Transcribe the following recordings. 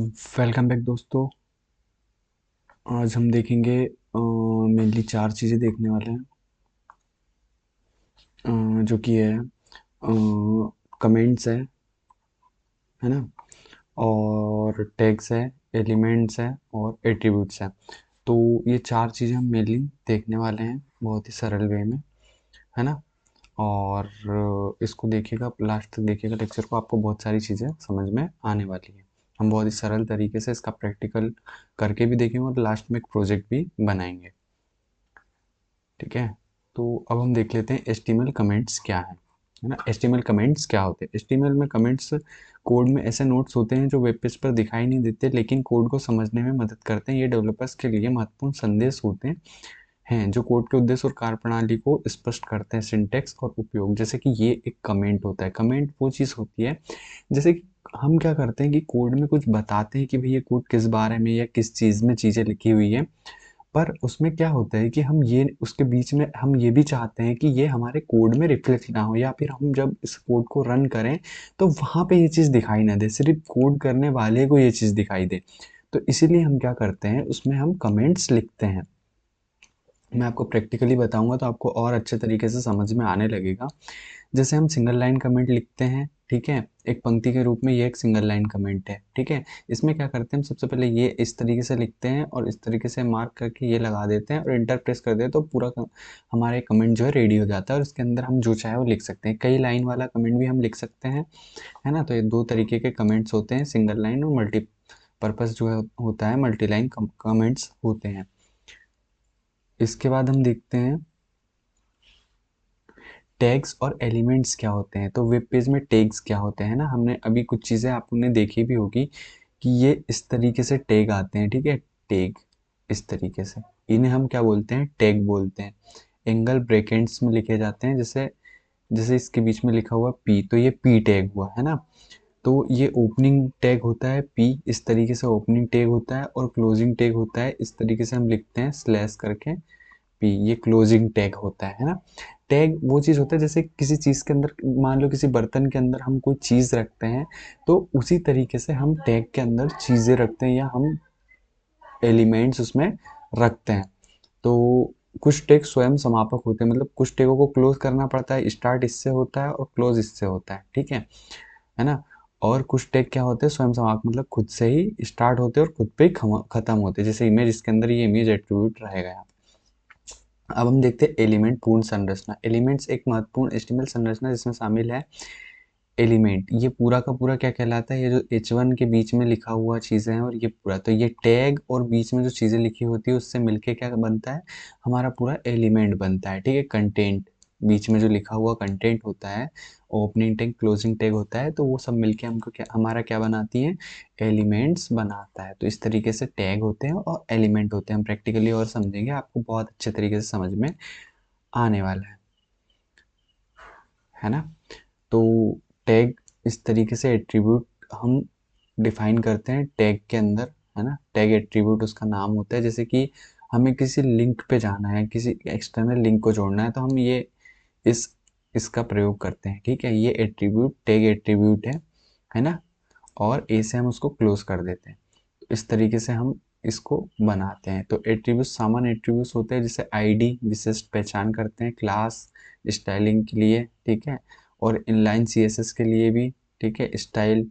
Welcome back दोस्तों। आज हम देखेंगे मेनली चार चीज़ें देखने वाले हैं, जो कि है कमेंट्स है ना, और टैग्स है, एलिमेंट्स है और एट्रीब्यूट्स है। तो ये चार चीज़ें हम मेनली देखने वाले हैं बहुत ही सरल वे में, है ना। और इसको देखिएगा, लास्ट तक देखिएगा लेक्चर को, आपको बहुत सारी चीज़ें समझ में आने वाली हैं। हम बहुत ही सरल तरीके से इसका प्रैक्टिकल करके भी देखेंगे और लास्ट में एक प्रोजेक्ट भी बनाएंगे, ठीक है। तो अब हम देख लेते हैं HTML कमेंट्स क्या है ना। HTML कमेंट्स क्या होते हैं? HTML में कमेंट्स कोड में ऐसे नोट्स होते हैं जो वेब पेज पर दिखाई नहीं देते, लेकिन कोड को समझने में मदद करते हैं। ये डेवलपर्स के लिए महत्वपूर्ण संदेश होते हैं जो कोड के उद्देश्य और कार्यप्रणाली को स्पष्ट करते हैं। सिंटेक्स और उपयोग, जैसे कि ये एक कमेंट होता है। कमेंट वो चीज़ होती है, जैसे कि हम क्या करते हैं कि कोड में कुछ बताते हैं कि भाई ये कोड किस बारे में या किस चीज़ में चीज़ें लिखी हुई है, पर उसमें क्या होता है कि हम ये उसके बीच में हम ये भी चाहते हैं कि ये हमारे कोड में रिफ्लेक्ट ना हो, या फिर हम जब इस कोड को रन करें तो वहाँ पे ये चीज़ दिखाई ना दे, सिर्फ कोड करने वाले को ये चीज़ दिखाई दे। तो इसीलिए हम क्या करते हैं, उसमें हम कमेंट्स लिखते हैं। मैं आपको प्रैक्टिकली बताऊंगा तो आपको और अच्छे तरीके से समझ में आने लगेगा। जैसे हम सिंगल लाइन कमेंट लिखते हैं, ठीक है, एक पंक्ति के रूप में, ये एक सिंगल लाइन कमेंट है, ठीक है। इसमें क्या करते हैं, हम सबसे पहले ये इस तरीके से लिखते हैं और इस तरीके से मार्क करके ये लगा देते हैं और इंटर प्रेस कर देते हैं, तो पूरा हमारा कमेंट जो है रेडी हो जाता है और इसके अंदर हम जो चाहे वो लिख सकते हैं। कई लाइन वाला कमेंट भी हम लिख सकते हैं, है ना। तो ये दो तरीके के कमेंट्स होते हैं, सिंगल लाइन और मल्टीपर्पज़ जो है होता है, मल्टी लाइन कमेंट्स होते हैं। इसके बाद हम देखते हैं टैग्स और एलिमेंट्स क्या होते हैं। तो वेब पेज में टैग्स क्या होते हैं ना, हमने अभी कुछ चीज़ें आपने देखी भी होगी कि ये इस तरीके से टैग आते हैं, ठीक है। टैग इस तरीके से, इन्हें हम क्या बोलते हैं, टैग बोलते हैं। एंगल ब्रैकेट्स में लिखे जाते हैं, जैसे जैसे इसके बीच में लिखा हुआ पी, तो ये पी टैग हुआ, है ना। तो ये ओपनिंग टैग होता है पी, इस तरीके से ओपनिंग टैग होता है, और क्लोजिंग टैग होता है इस तरीके से हम लिखते हैं स्लैश करके पी, ये क्लोजिंग टैग होता है ना। टैग वो चीज़ होता है, जैसे किसी चीज़ के अंदर, मान लो किसी बर्तन के अंदर हम कोई चीज़ रखते हैं, तो उसी तरीके से हम टैग के अंदर चीज़ें रखते हैं या हम एलिमेंट्स उसमें रखते हैं। तो कुछ टैग स्वयं समापक होते हैं, मतलब कुछ टैगों को क्लोज करना पड़ता है, स्टार्ट इससे होता है और क्लोज इससे होता है, ठीक है ना। और कुछ टैग क्या होते हैं, स्वयं समापक, मतलब खुद से ही स्टार्ट होते हैं और खुद पे ही खत्म होते हैं, जैसे इमेज, इसके अंदर ये इमेज एट्रीब्यूट रहेगा। अब हम देखते हैं एलिमेंट पूर्ण संरचना। एलिमेंट्स एक महत्वपूर्ण HTML संरचना जिसमें शामिल है एलिमेंट। ये पूरा का पूरा क्या कहलाता है, ये जो H1 के बीच में लिखा हुआ चीज़ें हैं और ये पूरा, तो ये टैग और बीच में जो चीज़ें लिखी होती है उससे मिलके क्या बनता है, हमारा पूरा एलिमेंट बनता है, ठीक है। कंटेंट, बीच में जो लिखा हुआ कंटेंट होता है, ओपनिंग टैग क्लोजिंग टैग होता है, तो वो सब मिलके हमको क्या, हमारा क्या बनाती है, एलिमेंट्स बनाता है। तो इस तरीके से टैग होते हैं और एलिमेंट होते हैं। हम प्रैक्टिकली और समझेंगे, आपको बहुत अच्छे तरीके से समझ में आने वाला है ना। तो टैग इस तरीके से एट्रीब्यूट हम डिफाइन करते हैं टैग के अंदर, है ना। टैग एट्रीब्यूट उसका नाम होता है, जैसे कि हमें किसी लिंक पे जाना है, किसी एक्सटर्नल लिंक को जोड़ना है, तो हम ये इस इसका प्रयोग करते हैं, ठीक है। ये एट्रीब्यूट टैग एट्रीब्यूट है ना। और ए से हम उसको क्लोज कर देते हैं। तो इस तरीके से हम इसको बनाते हैं। तो एट्रीब्यूट सामान्य एट्रीब्यूट्स होते हैं, जैसे आईडी विशिष्ट पहचान करते हैं, क्लास स्टाइलिंग के लिए, ठीक है, और इनलाइन CSS के लिए भी, ठीक है, स्टाइल,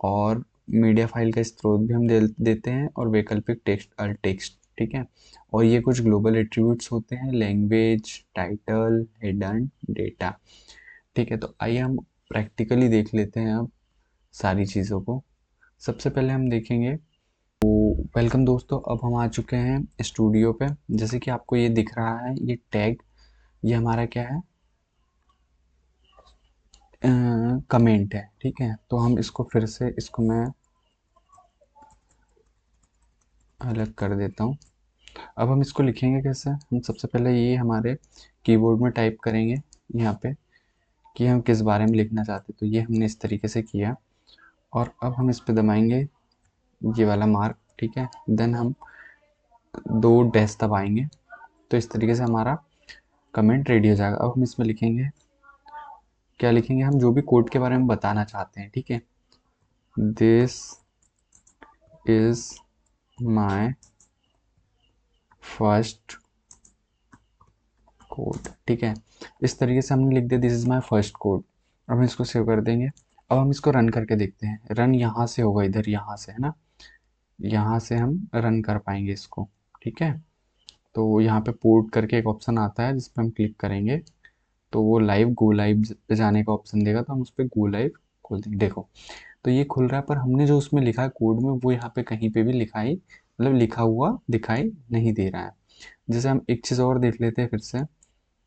और मीडिया फाइल का स्रोत भी हम देते हैं, और वैकल्पिक टेक्स्ट अल्ट टेक्स्ट, ठीक है। और ये कुछ ग्लोबल एट्रीब्यूट्स होते हैं, लैंग्वेज, टाइटल, हिडन, डेटा, ठीक है। तो आइए हम प्रैक्टिकली देख लेते हैं अब सारी चीज़ों को। सबसे पहले हम देखेंगे, वेलकम दोस्तों, अब हम आ चुके हैं स्टूडियो पे। जैसे कि आपको ये दिख रहा है, ये टैग, ये हमारा क्या है, कमेंट है, ठीक है। तो हम इसको फिर से, इसको मैं अलग कर देता हूँ। अब हम इसको लिखेंगे कैसे, हम सबसे पहले ये हमारे कीबोर्ड में टाइप करेंगे यहाँ पे कि हम किस बारे में लिखना चाहते हैं। तो ये हमने इस तरीके से किया, और अब हम इस पे दबाएंगे ये वाला मार्क, ठीक है। देन हम दो डैश दबाएंगे, तो इस तरीके से हमारा कमेंट रेडी हो जाएगा। अब हम इसमें लिखेंगे, क्या लिखेंगे, हम जो भी कोड के बारे में बताना चाहते हैं, ठीक है। This is my first code. ठीक है, इस तरीके से हमने लिख दिया this is my first code. अब हम इसको सेव कर देंगे। अब हम इसको रन करके देखते हैं। रन यहाँ से होगा, इधर यहाँ से है ना, यहाँ से हम रन कर पाएंगे इसको। ठीक है, तो यहाँ पे पोर्ट करके एक ऑप्शन आता है जिस पर हम क्लिक करेंगे तो वो लाइव गो लाइव पे जाने का ऑप्शन देगा, तो हम उस पर गो लाइव खोल देंगे। देखो तो ये खुल रहा है, पर हमने जो उसमें लिखा है कोड में वो यहाँ पे कहीं पे भी लिखाई मतलब लिखा हुआ दिखाई नहीं दे रहा है। जैसे हम एक चीज़ और देख लेते हैं फिर से।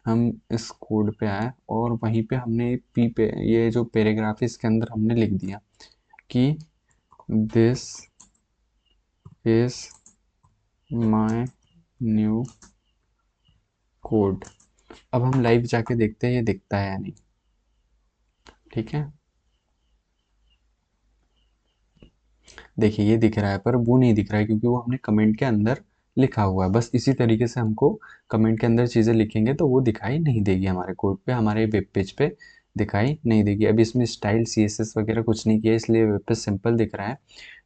हम इस कोड पे आए और वहीं पे हमने पी पे ये जो पैराग्राफ है इसके अंदर हमने लिख दिया कि this is my new code. अब हम लाइव जाके देखते हैं ये दिखता है या नहीं। ठीक है, देखिए ये दिख रहा है पर वो नहीं दिख रहा है क्योंकि वो हमने कमेंट के अंदर लिखा हुआ है। बस इसी तरीके से हमको कमेंट के अंदर चीज़ें लिखेंगे तो वो दिखाई नहीं देगी हमारे कोड पे, हमारे वेब पेज पे दिखाई नहीं देगी। अभी इसमें स्टाइल CSS वगैरह कुछ नहीं किया इसलिए वेब पेज सिंपल दिख रहा है।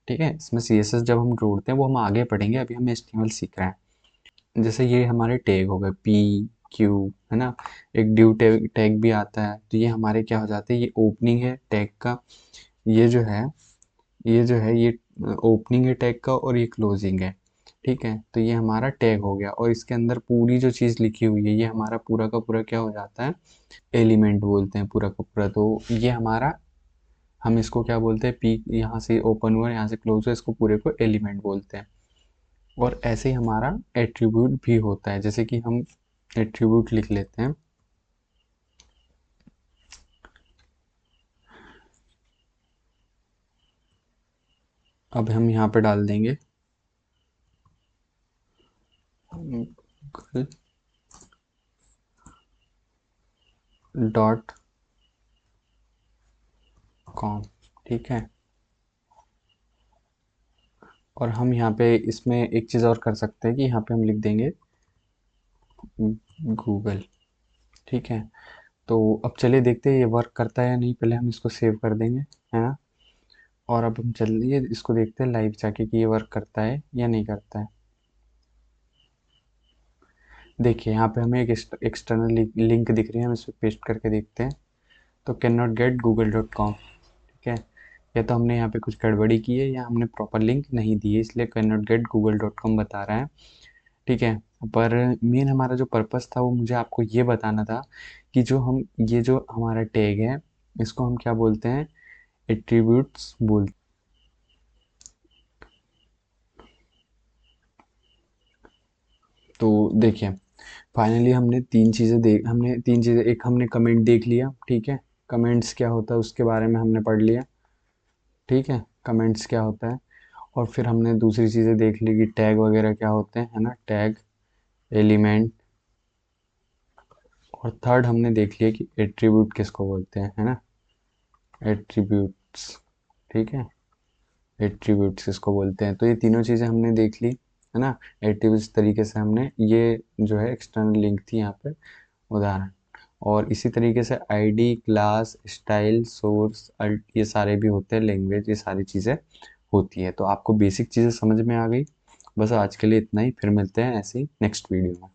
ठीक है, इसमें CSS जब हम जोड़ते हैं वो हम आगे पढ़ेंगे, अभी हम HTML सीख रहे हैं। जैसे ये हमारे टैग हो गए PQ है ना, एक ड्यू टैग टैग भी आता है, तो ये हमारे क्या हो जाते हैं, ये ओपनिंग है टैग का, ये जो है ये ओपनिंग है टैग का और ये क्लोजिंग है। ठीक है, तो ये हमारा टैग हो गया और इसके अंदर पूरी जो चीज़ लिखी हुई है ये हमारा पूरा का पूरा क्या हो जाता है, एलिमेंट बोलते हैं पूरा का पूरा। तो ये हमारा, हम इसको क्या बोलते हैं, पी यहाँ से ओपन हुआ यहाँ से क्लोज हुआ, इसको पूरे को एलिमेंट बोलते हैं। और ऐसे ही हमारा एट्रीब्यूट भी होता है, जैसे कि हम एट्रीब्यूट लिख लेते हैं। अब हम यहाँ पे डाल देंगे डॉट कॉम। ठीक है, और हम यहाँ पे इसमें एक चीज़ और कर सकते हैं कि यहाँ पे हम लिख देंगे गूगल। ठीक है, तो अब चलिए देखते हैं ये वर्क करता है या नहीं। पहले हम इसको सेव कर देंगे, है ना, और अब हम चलिए इसको देखते हैं लाइव जाके कि ये वर्क करता है या नहीं करता है। देखिए यहाँ पे हमें एक एक्सटर्नल लिंक दिख रही है, हम इस पर पेस्ट करके देखते हैं। तो कैन नॉट गेट google.com। ठीक है, या तो हमने यहाँ पे कुछ गड़बड़ी की है या हमने प्रॉपर लिंक नहीं दी है, इसलिए कैन नॉट गेट google.com बता रहा है। ठीक है, पर मेन हमारा जो पर्पस था वो मुझे आपको ये बताना था कि जो हम ये जो हमारा टैग है इसको हम क्या बोलते हैं, एट्रीब्यूट्स बोलते। तो देखिए फाइनली हमने तीन चीज़ें, एक हमने कमेंट देख लिया। ठीक है, कमेंट्स क्या होता है उसके बारे में हमने पढ़ लिया। ठीक है, कमेंट्स क्या होता है, और फिर हमने दूसरी चीज़ें देख ली कि टैग वगैरह क्या होते हैं, है ना, टैग, एलिमेंट, और थर्ड हमने देख लिया कि एट्रीब्यूट किसको बोलते हैं, है ना, एट्रीब्यूट्स। ठीक है, एट्रीब्यूट्स किसको बोलते हैं, तो ये तीनों चीज़ें हमने देख ली, है ना। एट्रीब्यूट्स तरीके से हमने ये जो है एक्सटर्नल लिंक थी यहाँ पे उदाहरण, और इसी तरीके से ID, class, style, source, alt, ये सारे भी होते हैं, लैंग्वेज, ये सारी चीज़ें होती है। तो आपको बेसिक चीज़ें समझ में आ गई। बस आज के लिए इतना ही, फिर मिलते हैं ऐसे ही नेक्स्ट वीडियो में।